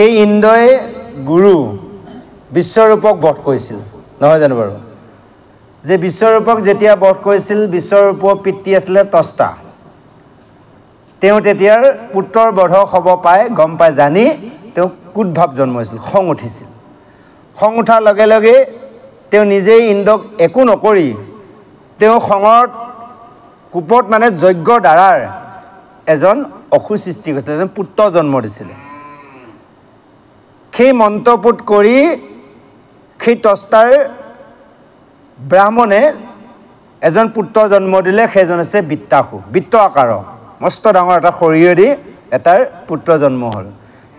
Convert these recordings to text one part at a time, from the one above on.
সেই ইন্দ্ৰই গুৰু বিশ্বৰূপক বধ কৰিছিল নহয় জানো বাৰু যে বিশ্বৰূপক যেতিয়া বধ কৰিছিল বিশ্বৰূপৰ পিতৃ আছিলে তস্তা তেওঁ তেতিয়াৰ পুত্ৰৰ বধ হ'ব পায় গম পায় জানি তেওঁ কুটভাৱ জন্ম হৈছিল খং উঠিছিল খং উঠাৰ লগে লগে তেওঁ নিজেই ইন্দ্ৰক একো নকৰি তেওঁ খঙৰ কুপত মানে যজ্ঞ দ্বাৰাৰ এজন অসুৰ সৃষ্টি কৰিছিল এজন পুত্ৰ জন্ম দিছিলে সেই মন্ত্ৰপুত কৰি সেই তস্তাৰ ব্ৰাহ্মণে এজন পুত্ৰ জন্ম দিলে সেইজন হৈছে বিত্তাসুৰ বৃত্ত আকাৰৰ মস্ত ডাঙৰ এটা শৰীৰেদি এটাৰ পুত্ৰ জন্ম হ'ল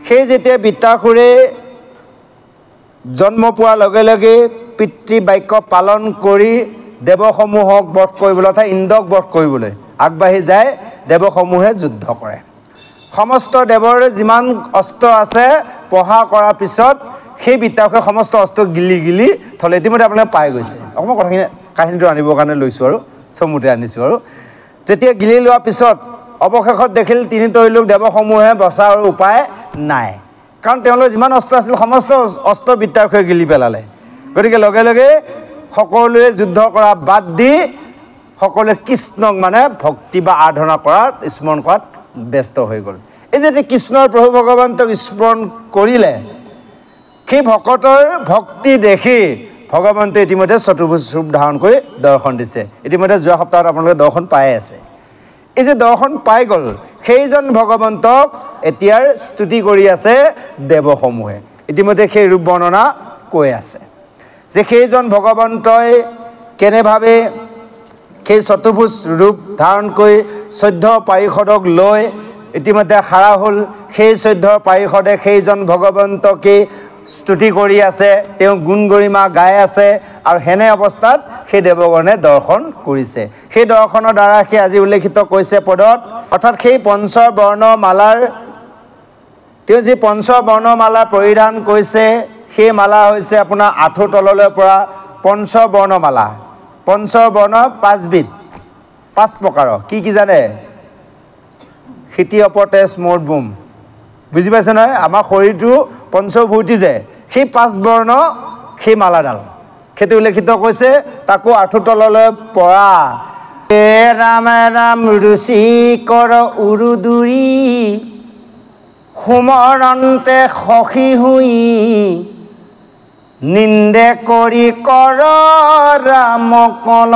সেই যেতিয়া বিত্তাসুৰে জন্ম পোৱাৰ লগে লগে পিতৃ বাক্য পালন কৰি দেৱসমূহক বধ কৰিবলৈ অৰ্থাৎ ইন্দ্ৰক বধ কৰিবলৈ আগবাঢ়ি যায় দেৱসমূহে যুদ্ধ কৰে সমস্ত দেৱৰ যিমান অস্ত্ৰ আছে পঢ়া কৰাৰ পিছত সেই বিত্তাসুৰে সমস্ত অস্ত্ৰ গিলি থলে ইতিমধ্যে আপোনালোকে পাই গৈছে অকণমান কথাখিনি কাহিনীটো আনিবৰ কাৰণে লৈছোঁ আৰু চমুতে আনিছোঁ আৰু যেতিয়া গিলি লোৱাৰ পিছত অৱশেষত দেখিল তিনি তৈলোক দেৱসমূহে বচাৰ উপায় নাই কাৰণ তেওঁলোকৰ যিমান অস্ত্ৰ আছিল সমস্ত অস্ত্ৰ বিত্তাসুৰে গিলি পেলালে গতিকে লগে লগে সকলোৱে যুদ্ধ কৰা বাদ দি সকলোৱে কৃষ্ণক মানে ভক্তি বা আৰাধনা কৰাত স্মৰণ কৰাত ব্যস্ত হৈ গ'ল এই যে কৃষ্ণৰ প্ৰভু ভগৱন্তক স্মৰণ কৰিলে সেই ভকতৰ ভক্তি দেখি ভগৱন্তে ইতিমধ্যে চতুৰ্ভুজ ৰূপ ধাৰণ কৰি দৰ্শন দিছে ইতিমধ্যে যোৱা সপ্তাহত আপোনালোকে দৰ্শন পাই আছে এই যে দৰ্শন পাই গ'ল সেইজন ভগৱন্তক এতিয়াৰ স্তুতি কৰি আছে দেৱসমূহে ইতিমধ্যে সেই ৰূপ বৰ্ণনা কৈ আছে যে সেইজন ভগৱন্তই কেনেভাৱে সেই চতুৰ্ভুজ ৰূপ ধাৰণ কৰি 14 পাৰিষদক লৈ ইতিমধ্যে হাৰা হ'ল সেই 14 পাৰিষদে সেইজন ভগৱন্তকে স্তুতি কৰি আছে তেওঁ গুণ গৰিমা গাই আছে আৰু হেনে অৱস্থাত সেই দেৱগণে দৰ্শন কৰিছে সেই দৰ্শনৰ দ্বাৰা সেই আজি উল্লেখিত কৈছে পদত অৰ্থাৎ সেই পঞ্চবৰ্ণমালাৰ তেওঁ যি পঞ্চবৰ্ণমালা পৰিধান কৰিছে সেই মালা হৈছে আপোনাৰ আঁঠুৰ তললৈ পৰা পঞ্চবৰ্ণমালা পঞ্চবৰ্ণ 5 বিধ 5 প্ৰকাৰৰ কি জানে খেতি অপতেজ মৰ্দবুম বুজি পাইছে নহয় আমাৰ শৰীৰটো পঞ্চভূতি যে সেই 5 বৰ্ণ সেই মালাডাল সেইটো উল্লেখিত কৈছে তাকো আঁঠুৰ তললৈ পৰা ৰাম ৰাম ৰুচি কৰ উৰুদুৰি সুমৰন্তে সখী হুই নিন্দে কৰি কৰ ৰাম কল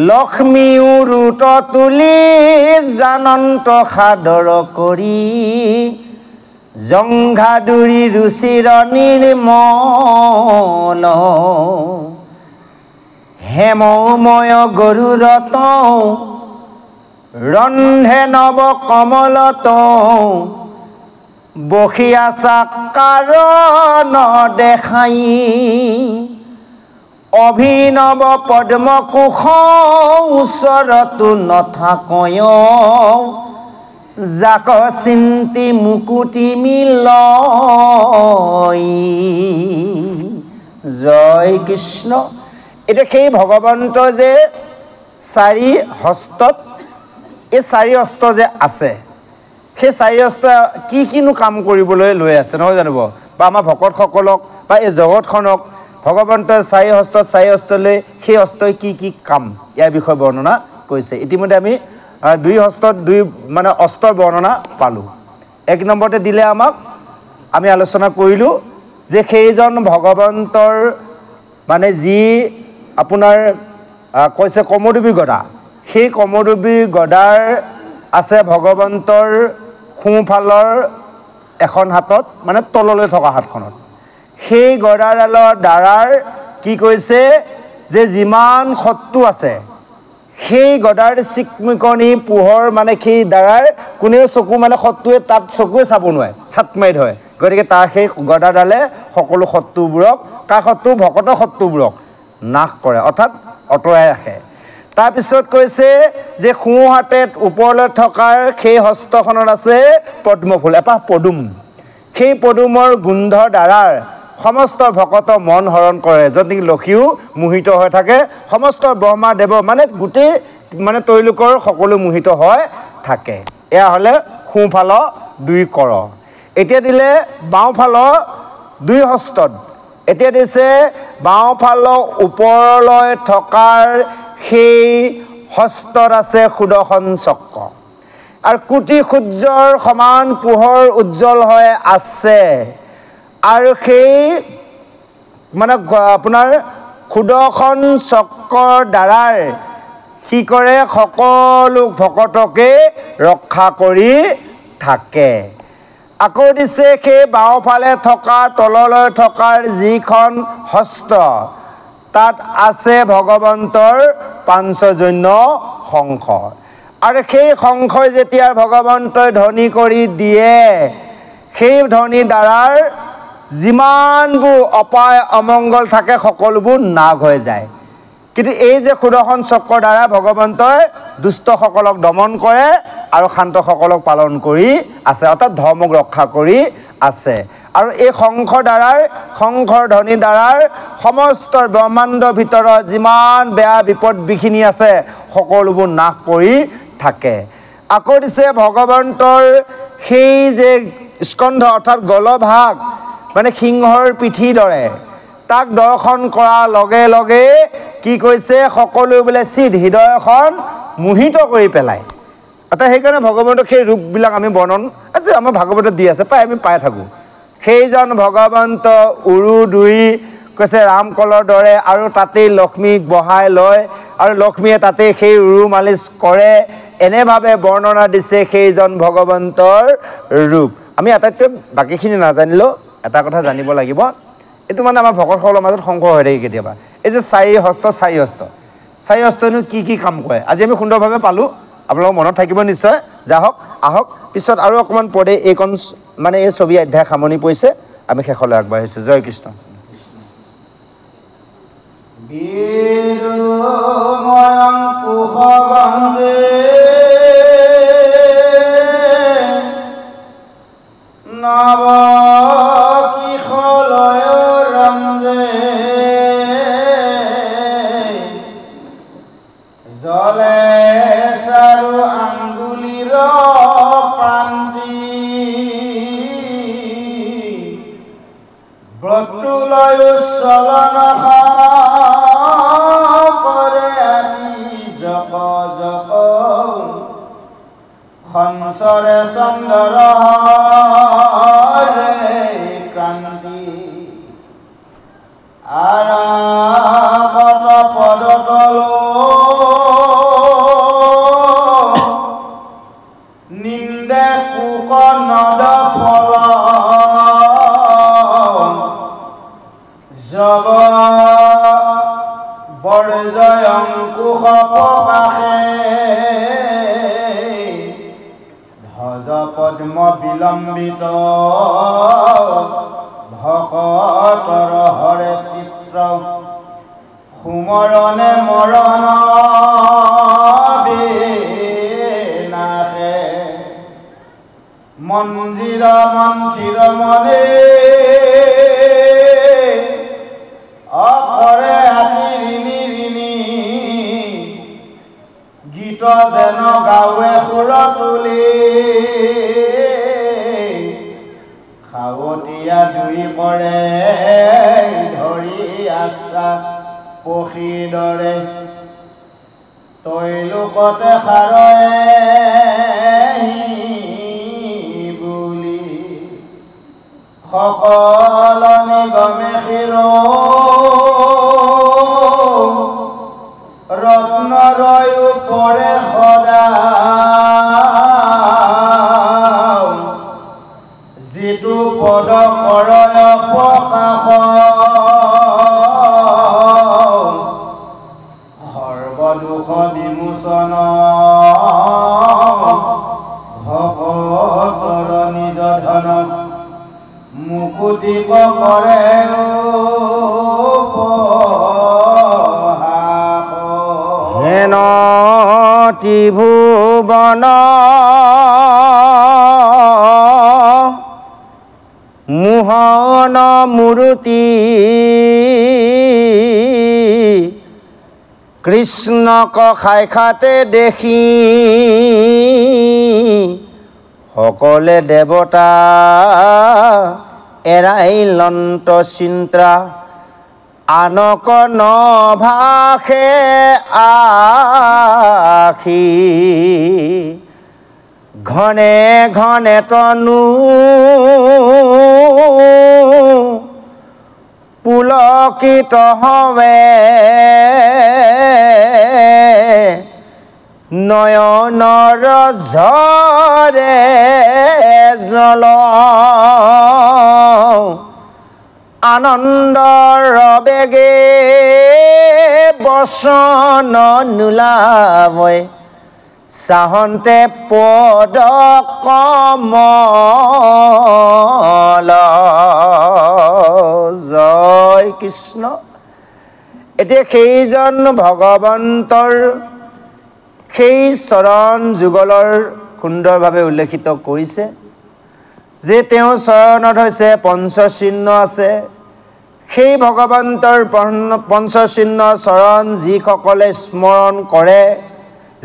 লক্ষ্মী উৰুত তুলি জানন্ত সাদৰ কৰি জংঘাদুৰি ৰুচিৰ নিৰ্মল হেমময় গৰুৰত ৰন্ধে নৱ কমলত বসিয়া চাকাৰ দেখাই অভিনৱ পদ্মকোশ ওচৰতো নথাকয় যাক চিন্তি মুকুতি মিল জয় কৃষ্ণ এটা সেই ভগৱন্ত যে 4 হস্তত এই 4 অস্ত্ৰ যে আছে সেই 4 অস্ত্ৰ কিনো কাম কৰিবলৈ লৈ আছে নহয় জানিব বা আমাৰ ভকতসকলক বা এই জগতখনক ভগৱন্তৰ 4 হস্তত 4 অস্ত্ৰলৈ সেই অস্ত্ৰই কি কাম ইয়াৰ বিষয়ে বৰ্ণনা কৰিছে ইতিমধ্যে আমি 2 হস্তত 2 মানে অস্ত্ৰৰ বৰ্ণনা পালোঁ 1 নম্বৰতে দিলে আমাক আমি আলোচনা কৰিলোঁ যে সেইজন ভগৱন্তৰ মানে যি আপোনাৰ কৈছে কমৰদুবী গদা সেই কমৰদুবী গদাৰ আছে ভগৱন্তৰ সোঁফালৰ এখন হাতত মানে তললৈ থকা হাতখনত সেই গদাডালৰ দ্বাৰাৰ কি কৈছে যে যিমান শত্ৰু আছে সেই গদাৰ চিকমিকনি পোহৰ মানে সেই দ্বাৰাৰ কোনেও চকু মানে শত্ৰুৱে তাত চকুৱে চাব নোৱাৰে ছাট মাৰি ধৰে গতিকে তাৰ সেই গদাডালে সকলো শত্ৰুবোৰক কা শত্ৰু ভকত শত্ৰুবোৰক নাশ কৰে অৰ্থাৎ অতৰাই ৰাখে তাৰপিছত কৈছে যে সোঁ হাতে ওপৰলৈ থকাৰ সেই হস্তখনত আছে পদ্মফুল এপাহ পদুম সেই পদুমৰ গোন্ধৰ দ্বাৰাৰ সমস্ত ভকত মন হৰণ কৰে যদি লক্ষীও মোহিত হৈ থাকে সমস্ত ব্ৰহ্মা দেৱ মানে গোটেই মানে তৈলোকৰ সকলো মোহিত হৈ থাকে এয়া হলে সোঁফালৰ 2 কৰ এতিয়া দিলে বাওঁফালৰ দুই হস্তত এতিয়া দিছে বাওঁফালৰ ওপৰলৈ থকাৰ সেই হস্তত আছে সুদৰ্শন চক্ৰ আৰু কোটি সূৰ্যৰ সমান পোহৰ উজ্জ্বল হৈ আছে আৰু সেই মানে আপোনাৰ সুদৰ্শন চক্ৰৰ দ্বাৰাই কি কৰে সকলো ভকতকে ৰক্ষা কৰি থাকে আকৌ দিছে সেই বাওঁফালে থকা তললৈ থকাৰ যিখন হস্ত তাত আছে ভগৱন্তৰ পাঞ্চজন্য শংখ আৰু সেই শংখই যেতিয়া ভগৱন্তই ধ্বনি কৰি দিয়ে সেই ধ্বনি দ্বাৰাৰ যিমানবোৰ অপায় অমংগল থাকে সকলোবোৰ নাশ হৈ যায় কিন্তু এই যে সুদৰ্শন চক্ৰৰ দ্বাৰা ভগৱন্তই দুষ্টসকলক দমন কৰে আৰু শান্তসকলক পালন কৰি আছে অৰ্থাৎ ধৰ্মক ৰক্ষা কৰি আছে আৰু এই শংখৰ দ্বাৰাৰ শংখৰ ধ্বনি দ্বাৰাৰ সমস্ত ব্ৰহ্মাণ্ডৰ ভিতৰত যিমান বেয়া বিপদ বিঘিনি আছে সকলোবোৰ নাশ কৰি থাকে আকৌ দিছে ভগৱন্তৰ সেই যে স্কন্ধ অৰ্থাৎ গলভাগ মানে সিংহৰ পিঠিৰ দৰে তাক দৰ্শন কৰাৰ লগে লগে কি কৈছে সকলো বোলে চিদ হৃদয়খন মোহিত কৰি পেলায় অৰ্থাৎ সেইকাৰণে ভগৱন্তৰ সেই ৰূপবিলাক আমি বৰ্ণন আমাৰ ভাগৱতত দি আছে প্ৰায় আমি পাই থাকোঁ সেইজন ভগৱন্ত উৰু দুই কৈছে ৰামকলৰ দৰে আৰু তাতেই লক্ষ্মীক বহাই লয় আৰু লক্ষ্মীয়ে তাতে সেই উৰু মালিচ কৰে এনেভাৱে বৰ্ণনা দিছে সেইজন ভগৱন্তৰ ৰূপ আমি আটাইতকৈ বাকীখিনি নাজানিলেও এটা কথা জানিব লাগিব এইটো মানে আমাৰ ভকতসকলৰ মাজত সংশয় হৈ থাকে কেতিয়াবা এই যে চাৰি হস্তনো কি কাম কৰে আজি আমি সুন্দৰভাৱে পালোঁ আপোনালোকৰ মনত থাকিব নিশ্চয় যাহক আহক পিছত আৰু অকণমান পৰে এইকণ মানে এই ছবি অধ্যায় সামৰণি পৰিছে আমি শেষলৈ আগবাঢ়িছোঁ জয় কৃষ্ণ সঞ্চৰে চন্দৰ ক্ৰান্তি আৰাগত পদতল নিন্দে কুক নদ ফল জব বৰ্জয় অংকুশ প্ৰকাশে পদ্ম বিলম্বিত ভকতৰ হৰে চিত্ৰ সুমৰণে মৰণ বিনাশে মন্দিৰ মন্থিৰ মনে অকৰে আতি ঋণী ঋণী গীত যেন গাৱে সুৰ তুলি খাৱতীয়া দুই কৰে ধৰি আছা পখী দৰে তৈলোকতে সাৰয়ে বুলি সকল নিগমে শিৰ ৰত্ন ৰয় পৰে সদা যিটো পদ কৰয় প্ৰকাশ সৰ্বদুখ বিমোচন ভকতৰ নিজ ধন মুকুতি কৰে হেন ত্ৰিভুৱন মোহন মূৰ্তি কৃষ্ণক সাক্ষাতে দেখি সকলে দেৱতা এৰাই লন্ত চিন্তা আনক নভাষে আখি ঘনে ঘনে তনু পুলকিত হৱে নয়নৰ ঝৰে জল আনন্দৰ বেগে বচন নোলাবই চাহন্তে পদ কমল জয় কৃষ্ণ। এতিয়া সেইজন ভগৱন্তৰ সেই চৰণ যুগলৰ সুন্দৰভাৱে উল্লেখিত কৰিছে যে তেওঁ চৰণত হৈছে পঞ্চচিহ্ন আছে। সেই ভগৱন্তৰ পঞ্চচিহ্ন চৰণ যিসকলে স্মৰণ কৰে,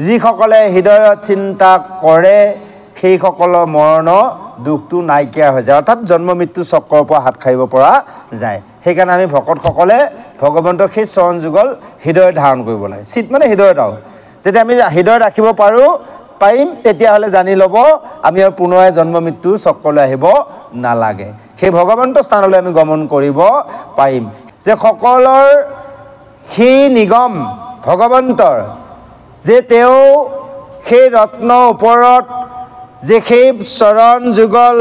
যিসকলে হৃদয়ত চিন্তা কৰে, সেইসকলৰ মৰণ দুখটো নাইকিয়া হৈ যায়, অৰ্থাৎ জন্ম মৃত্যু চক্ৰৰ পৰা হাত সাৰিব পৰা যায়। সেইকাৰণে আমি ভকতসকলে ভগৱন্তৰ সেই চৰণ যুগল হৃদয়ত ধাৰণ কৰিব লাগে। চিত মানে হৃদয়ত আৰু যেতিয়া আমি হৃদয়ত ৰাখিব পাৰিম তেতিয়াহ'লে জানি ল'ব আমি আৰু পুনৰাই জন্ম মৃত্যু চক্ৰলৈ আহিব নালাগে। সেই ভগৱন্ত স্থানলৈ আমি গমন কৰিব পাৰিম যে সকলৰ সেই নিগম ভগৱন্তৰ যে তেওঁ সেই ৰত্নৰ ওপৰত যে সেই চৰণ যুগল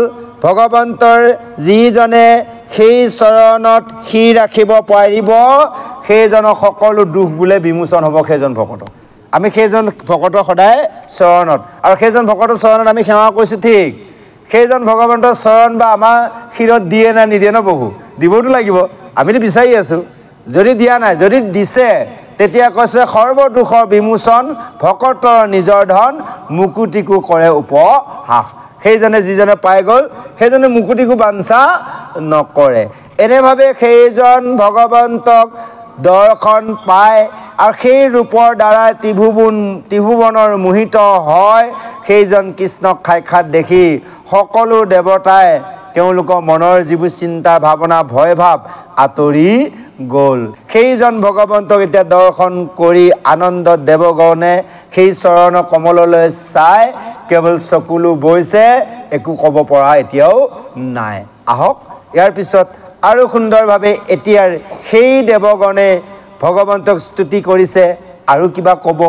ভগৱন্তৰ যিজনে সেই চৰণত শিৰ ৰাখিব পাৰিব সেইজনৰ সকলো দুখ বোলে বিমোচন হ'ব। সেইজন ভকত আমি সেইজন ভকতৰ সদায় চৰণত আৰু সেইজন ভকতৰ চৰণত আমি সেৱা কৰিছোঁ ঠিক। সেইজন ভগৱন্তৰ চৰণ বা আমাৰ শিৰত দিয়ে না নিদিয়ে ন প্ৰভু? দিবতো লাগিব, আমিতো বিচাৰি আছোঁ। যদি দিয়া নাই, যদি দিছে তেতিয়া কৈছে সৰ্বদোষৰ বিমোচন ভকতৰ নিজৰ ধন মুকুতিকো কৰে উপহাস। সেইজনে যিজনে পাই গ'ল সেইজনে মুকুতিকো বাঞ্ছা নকৰে। এনেভাৱে সেইজন ভগৱন্তক দৰ্শন পায় আৰু সেই ৰূপৰ দ্বাৰাই ত্ৰিভুৱনৰ মোহিত হয়। সেইজন কৃষ্ণক সাক্ষাৎ দেখি সকলো দেৱতাই তেওঁলোকৰ মনৰ যিবোৰ চিন্তা ভাৱনা ভয় ভাৱ আঁতৰি গ'ল। সেইজন ভগৱন্তক এতিয়া দৰ্শন কৰি আনন্দত দেৱগণে সেই চৰণ কমললৈ চাই কেৱল চকুলো বৈছে, একো ক'ব পৰা এতিয়াও নাই। আহক ইয়াৰ পিছত আৰু সুন্দৰভাৱে এতিয়াৰ সেই দেৱগণে ভগৱন্তক স্তুতি কৰিছে আৰু কিবা ক'ব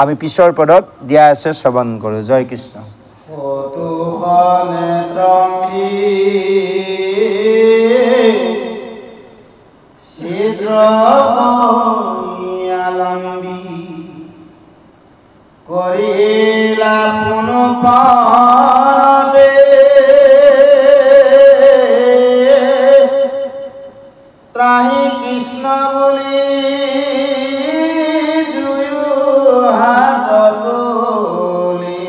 আমি পিছৰ পদত দিয়া আছে শ্ৰৱণ কৰোঁ। জয় কৃষ্ণ। কৰিলা পুনঃ পাৰদে ত্ৰাহি কৃষ্ণ বুলি দুয়ো হাত তুলি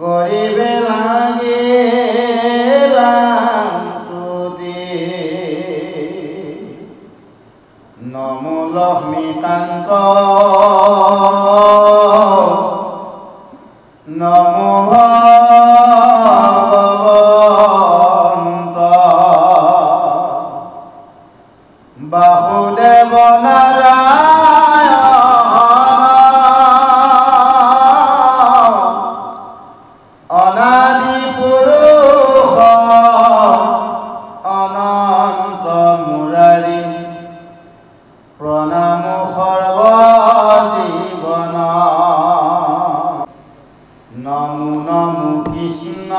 কৰিবে লাগে নমো লক্ষ্মীকান্ত নমো ভগৱন্ত বাসুদেৱ নাৰায়ণ অনাদি পুৰুষ অনন্ত মুৰাৰী প্ৰণাম সৰ্বজীৱন নমো নমো কৃষ্ণ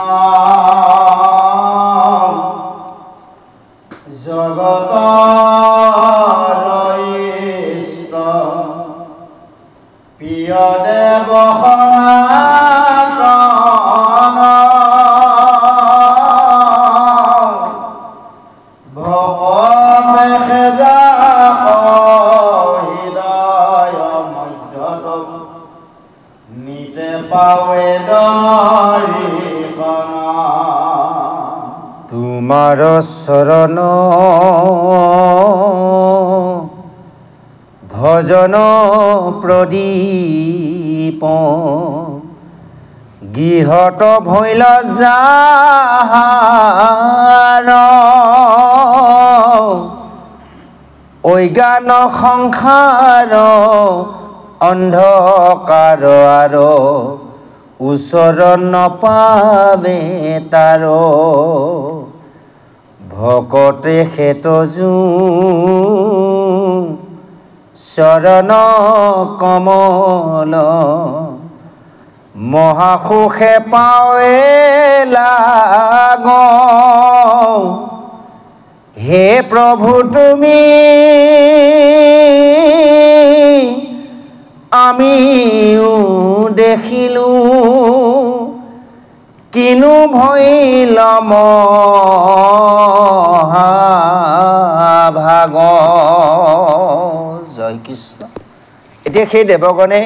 জগতৰ ইষ্ট প্ৰিয় দেৱ সনাতন ভকতে সেজাক হৃদয় মধ্যত নিতে পাৱে দৰ্শন তোমাৰ চৰণ ভজন প্ৰদীপ গৃহত ভৈল যাহাৰ অজ্ঞান সংসাৰ অন্ধকাৰ আৰু ওচৰ নপাবে তাৰ ভকতে খেতজু চৰণ কমল মহাসুখে পাৱে লাগ হে প্ৰভু তুমি আমিও দেখিলো কিনো ভৈল মহাভাগ জয় কৃষ্ণ। এতিয়া সেই দেৱগণে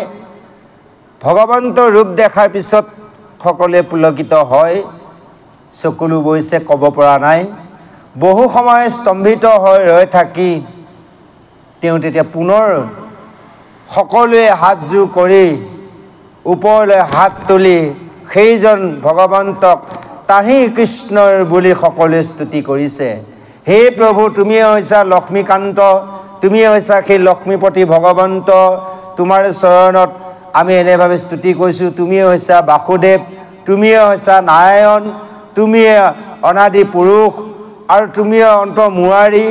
ভগৱন্তৰ ৰূপ দেখাৰ পিছত সকলোৱে পুলকিত হয়, চকুলো বৈছে, ক'ব পৰা নাই। বহু সময় স্তম্ভিত হৈ ৰৈ থাকি তেওঁ তেতিয়া পুনৰ সকলোৱে হাতযোৰ কৰি ওপৰলৈ হাত তুলি সেইজন ভগৱন্তক তাহি কৃষ্ণৰ বুলি সকলোৱে স্তুতি কৰিছে। হে প্ৰভু তুমিয়ে হৈছা লক্ষ্মীকান্ত, তুমিয়ে হৈছা সেই লক্ষ্মীপতি ভগৱন্ত, তোমাৰ চৰণত আমি এনেভাৱে স্তুতি কৰিছোঁ। তুমিয়ে হৈছা বাসুদেৱ, তুমিয়ে হৈছা নাৰায়ণ, তুমিয়ে অনাদি পুৰুষ আৰু তুমিয়ে অন্তৰ্মুৱাৰী,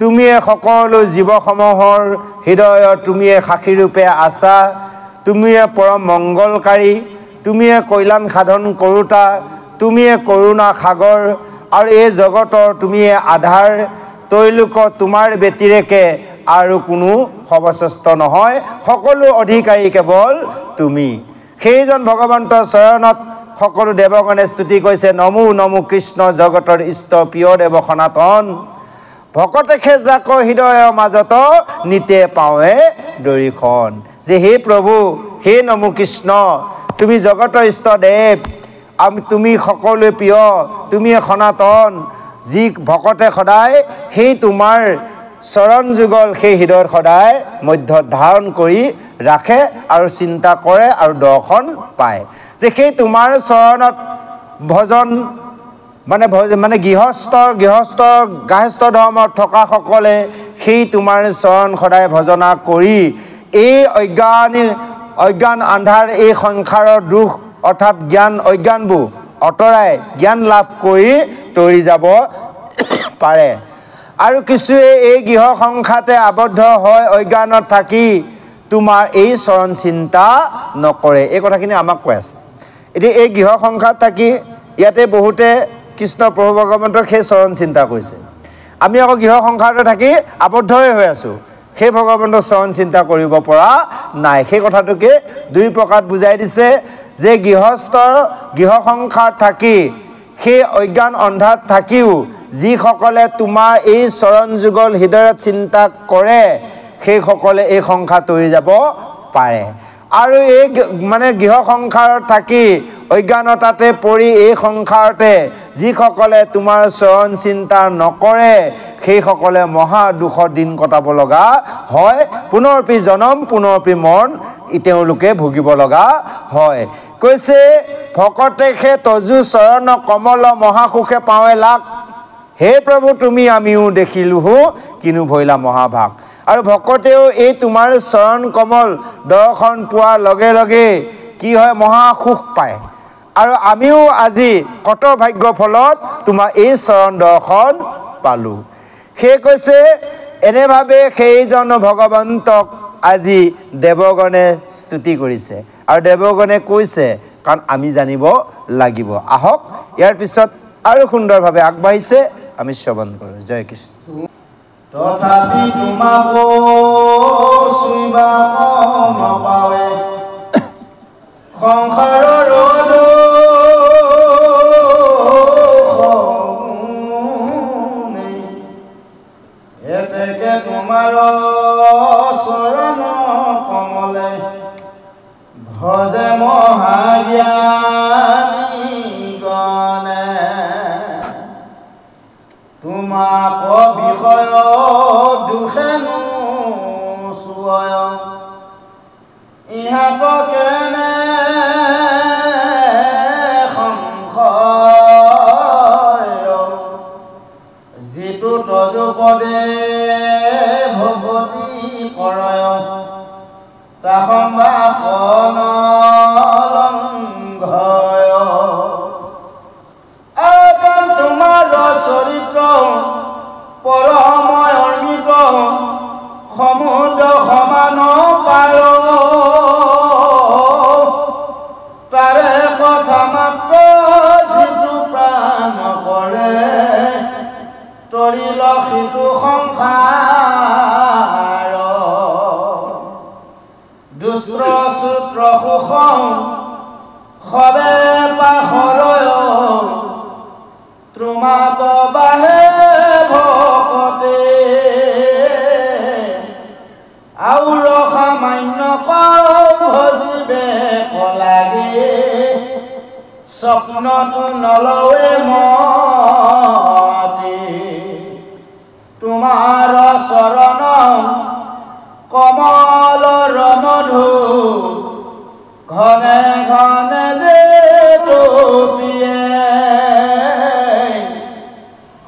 তুমিয়ে সকলো জীৱসমূহৰ হৃদয়ত তুমিয়ে সাক্ষীৰূপে আছা, তুমিয়ে পৰম মংগলকাৰী, তুমিয়ে কল্যাণ সাধন কৰোতা, তুমিয়ে কৰোণা সাগৰ আৰু এই জগতৰ তুমিয়ে আধাৰ। তৈলোক তোমাৰ ব্যতিৰেকে আৰু কোনো সৰ্বশ্ৰেষ্ঠ নহয়, সকলো অধিকাৰী কেৱল তুমি। সেইজন ভগৱন্তৰ চৰণত সকলো দেৱগণে স্তুতি কৰিছে। নমো নমো কৃষ্ণ জগতৰ ইষ্ট প্ৰিয় দেৱ সনাতন, ভকতে যাকৰ হৃদয়ৰ মাজত নিতে পাৱে দৰিখন। যে হে প্ৰভু, হে নমো কৃষ্ণ, তুমি জগতৰ ইষ্ট দেৱ, তুমি সকলোৱে প্ৰিয়, তুমিয়ে সনাতন, যি ভকতে সদায় সেই তোমাৰ চৰণ যুগল সেই হৃদয়ত সদায় মধ্যত ধাৰণ কৰি ৰাখে আৰু চিন্তা কৰে আৰু দৰ্শন পায়। যে সেই তোমাৰ চৰণত ভজন মানে গৃহস্থ ধৰ্মত থকা সকলে সেই তোমাৰ চৰণ সদায় ভজনা কৰি এই অজ্ঞান আন্ধাৰ এই সংসাৰৰ দুখ অৰ্থাৎ জ্ঞান অজ্ঞানবোৰ অঁতৰাই জ্ঞান লাভ কৰি তৰি যাব পাৰে। আৰু কিছুৱে এই গৃহ সংসাৰতে আবদ্ধ হৈ অজ্ঞানত থাকি তোমাৰ এই চৰণ চিন্তা নকৰে। এই কথাখিনি আমাক কৈ আছে। এতিয়া এই গৃহ সংসাৰত থাকি ইয়াতে বহুতে কৃষ্ণ প্ৰভু ভগৱন্তৰ সেই চৰণ চিন্তা কৰিছে। আমি আকৌ গৃহ সংসাৰতে থাকি আবদ্ধই হৈ আছোঁ, সেই ভগৱন্তৰ চৰণ চিন্তা কৰিব পৰা নাই। সেই কথাটোকে দুই প্ৰকাৰত বুজাই দিছে যে গৃহ সংসাৰত থাকি সেই অজ্ঞান অন্ধাৰত থাকিও যিসকলে তোমাৰ এই চৰণ যুগল হৃদয়ত চিন্তা কৰে সেইসকলে এই সংসাৰ তৰি যাব পাৰে। আৰু এই গৃহ সংসাৰত থাকি অজ্ঞানতাতে পৰি এই সংসাৰতে যিসকলে তোমাৰ চৰণ চিন্তা নকৰে সেইসকলে মহা দুখৰ দিন কটাব লগা হয়, পুনৰপি জনম পুনৰপি মৰণ তেওঁলোকে ভুগিব লগা হয়। কৈছে ভকতে তজু চৰণ কমল মহাসুখে পাৱে লাগ, হে প্ৰভু তুমি আমিও দেখিলো কিনো ভৈলা মহাভাগ। আৰু ভকতেও এই তোমাৰ চৰণ কমল দৰ্শন পোৱাৰ লগে লগে কি হয়, মহাসুখ পায়। আৰু আমিও আজি কত ভাগ্য ফলত তোমাৰ এই চৰণ দৰ্শন পালোঁ। সেই কৈছে এনেভাৱে সেইজন ভগৱন্তক আজি দেৱগণে স্তুতি কৰিছে আৰু দেৱগণে কৈছে কাৰণ আমি জানিব লাগিব। আহক ইয়াৰ পিছত আৰু সুন্দৰভাৱে আগবাঢ়িছে, আমি শ্ৰৱণ কৰোঁ। জয় কৃষ্ণ। তথাপি তোমাকো চুইবা নপাৱে সংসাৰৰ এতেকে তোমাৰ চৰণ কমলে ভজে মহাজ্ঞানী গণে তোমাক বিষয় দুখেনো চুয় ইহাত কেনে পদে ভগতি কৰয় তাহম্বাপন লংঘয় আকান তোমাৰ চৰিত্ৰ পৰময় অৰ্মিত সমুদ্ৰ সমান পাৰ তাৰে কথা মাত্ৰ যিটো প্ৰাণ কৰে তৰিল সিটো সংসাৰ দুষ্ট সূত্ৰ সুখং সবে পাহৰয় ত্ৰুমাত বাহে ভকতে আউৰ সামান্য ভজিবে লাগে স্বপ্নটো নলৱে মতি তোমাৰ চৰণ কমল ৰমধু ঘনে ঘনে যে তোপিয়ে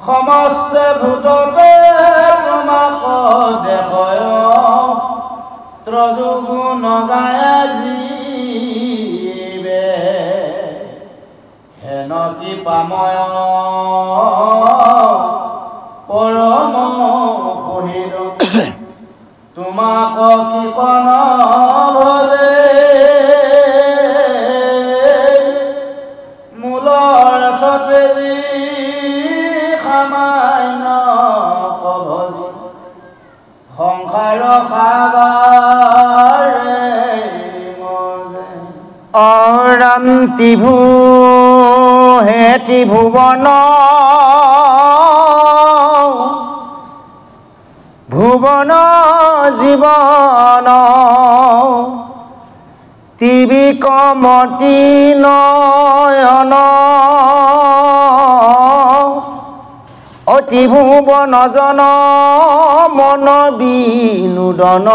সমস্ত ভূততে তোমাক দেখয় ত্ৰযুগুণ গায় জীবে হেন কি পাময় পৰম শহীদ তোমাক কি কন ভজে মূলৰ অৰ্থতে যি সামান্য ভজি সংসাৰ অৰাম ত্ৰিভু হে ত্ৰিভুৱন ভুৱন জীৱন ত্ৰিবিকমতি নয়ন অতি ভুৱন জন মন বিনোদন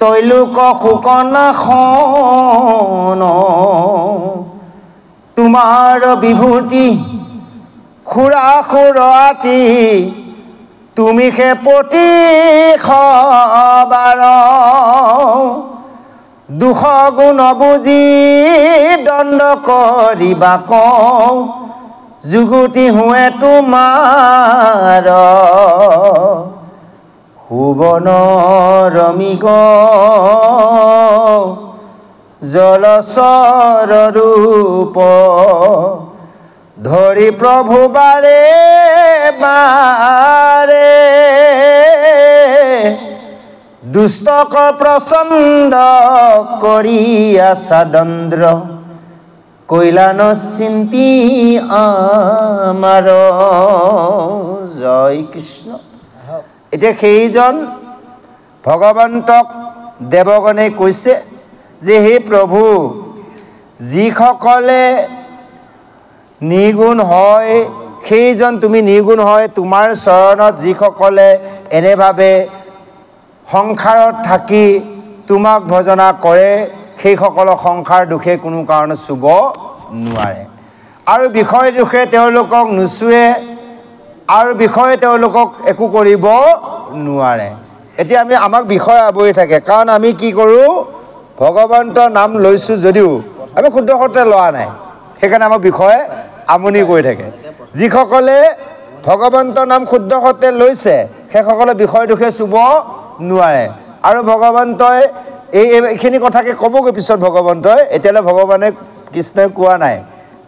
তৈলোক শুকনাখন তোমাৰ বিভূতি খুৰা খুৰাতি তুমি সে প্ৰতি খবাৰ দুখ গুণ বুজি দণ্ড কৰিবা কওঁ যুগুতি হুৱে তোমাৰ ভুৱন ৰমিক জলচৰ ৰূপ ধৰি প্ৰভু বাৰে বাৰে দুষ্টক প্ৰচণ্ড কৰি আছা দন্দ্ৰ কৈলান চিন্তি আমাৰ জয় কৃষ্ণ। এতিয়া সেইজন ভগৱন্তক দেৱগণে কৈছে যে হে প্ৰভু যিসকলে নিগুণ হয় সেইজন তুমি নিগুণ হয় তোমাৰ চৰণত যিসকলে এনেভাৱে সংসাৰত থাকি তোমাক ভজনা কৰে সেইসকলৰ সংসাৰ দুখে কোনো কাৰণত চুব নোৱাৰে আৰু বিষয় দুখে তেওঁলোকক নুচুৱে আৰু বিষয়ে তেওঁলোকক একো কৰিব নোৱাৰে। এতিয়া আমাক বিষয় আৱৰি থাকে কাৰণ আমি কি কৰোঁ ভগৱন্তৰ নাম লৈছোঁ যদিও আমি শুদ্ধ সত্যে লোৱা নাই সেইকাৰণে আমাৰ বিষয়ে আমনি কৰি থাকে। যিসকলে ভগৱন্তৰ নাম শুদ্ধ সত্যে লৈছে সেইসকলে বিষয় দুখে চুব নোৱাৰে আৰু ভগৱন্তই এইখিনি কথাকে ক'বগৈ পিছত ভগৱন্তই এতিয়ালৈ ভগৱানে কৃষ্ণই কোৱা নাই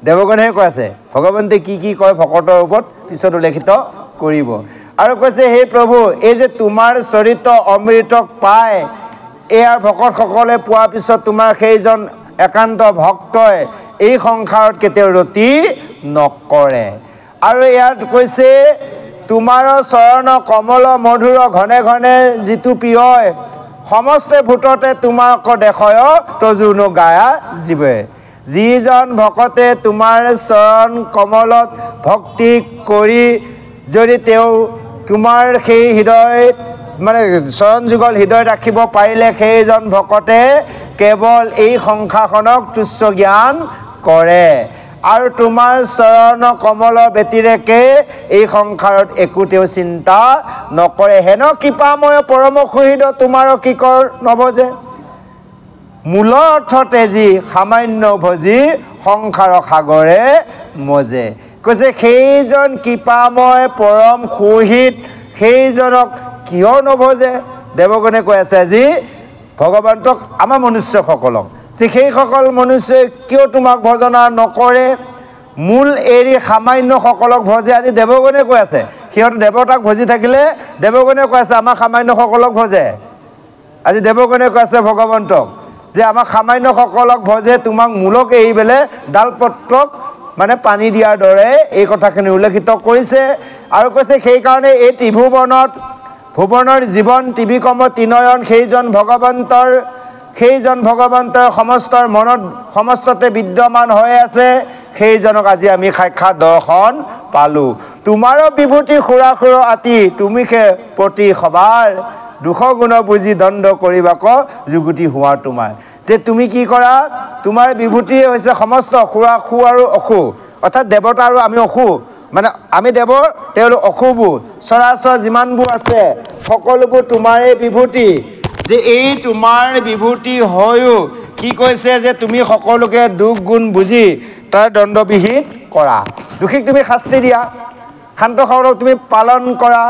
দেৱগণেহে কৈ আছে ভগৱন্তে কি কি কয় ভকতৰ ওপৰত পিছত উল্লেখিত কৰিব আৰু কৈছে হে প্ৰভু এই যে তোমাৰ চৰিত্ৰ অমৃতক পায় এয়াৰ ভকতসকলে পোৱাৰ পিছত তোমাৰ সেইজন একান্ত ভক্তই এই সংসাৰত কেতিয়াও ৰতি নকৰে আৰু ইয়াত কৈছে তোমাৰ চৰণ কমল মধুৰ ঘনে ঘনে যিটো প্ৰিয় সমস্ত ভূততে তোমাক দেখয় তজুনো গায়া জীৱে যিজন ভকতে তোমাৰ চৰণ কমলত ভক্তি কৰি যদি তেওঁ তোমাৰ সেই হৃদয় মানে চৰণ যুগল হৃদয় ৰাখিব পাৰিলে সেইজন ভকতে কেৱল এই সংসাৰখনক তুচ্ছ জ্ঞান কৰে আৰু তোমাৰ চৰণ কমল ব্যতিৰেকে এই সংসাৰত একোতেও চিন্তা নকৰে হেন কৃপাময় পৰম সুহৃদ তোমাৰ কি কৰ নভজে মূল অৰ্থতে যি সামান্য ভজি সংসাৰ সাগৰে মজে কৈছে সেইজন কৃপাময় পৰম সুহৃদ সেইজনক কিয় নভজে দেৱগণে কৈ আছে আজি ভগৱন্তক আমাৰ মনুষ্যসকলক যে সেইসকল মনুষ্যই কিয় তোমাক ভজনা নকৰে মূল এৰি সামান্য সকলক ভজে আজি দেৱগণে কৈ আছে সিহঁত দেৱতাক ভজি থাকিলে দেৱগণে কৈ আছে আমাৰ সামান্য সকলক ভজে আজি দেৱগণে কৈ আছে ভগৱন্তক যে আমাৰ সামান্য সকলক ভজে তোমাক মূলক এৰি বেলে ডালপত্ৰক মানে পানী দিয়াৰ দৰে এই কথাখিনি উল্লেখিত কৰিছে আৰু কৈছে সেইকাৰণে এই ত্ৰিভুৱনত ভুৱনৰ জীৱন ত্ৰিবিক্ৰম ত্ৰিনয়ন সেইজন ভগৱন্তৰ সমস্তৰ মনত সমস্ততে বিদ্যমান হৈ আছে সেইজনক আজি আমি সাক্ষাৎ দৰ্শন পালো তোমাৰো বিভূতি খুৰা খুৰ আতি তুমি সে প্ৰতি সবাৰ দুখ গুণ বুজি দণ্ড কৰিবাক যুগুতি হোৱা তোমাৰ যে তুমি কি কৰা তোমাৰ বিভূতি হৈছে সমস্ত খুৰা খু আৰু অসু অৰ্থাৎ দেৱতা আৰু আমি অসু মানে আমি দেৱৰ তেওঁলোক অসুবোৰ চৰাচৰ যিমানবোৰ আছে সকলোবোৰ তোমাৰে বিভূতি যে এই তোমাৰ বিভূতি হৈও কি কৈছে যে তুমি সকলোকে দুখ গুণ বুজি তাৰ দণ্ডবিহীন কৰা দুখীক তুমি শাস্তি দিয়া শান্ত সকলক তুমি পালন কৰা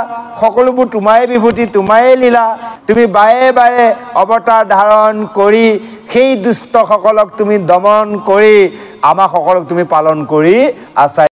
সকলোবোৰ তোমাৰে বিভূতি তোমাৰে লীলা তুমি বাৰে বাৰে অৱতাৰ ধাৰণ কৰি সেই দুষ্টসকলক তুমি দমন কৰি আমাৰ সকলক তুমি পালন কৰি আছা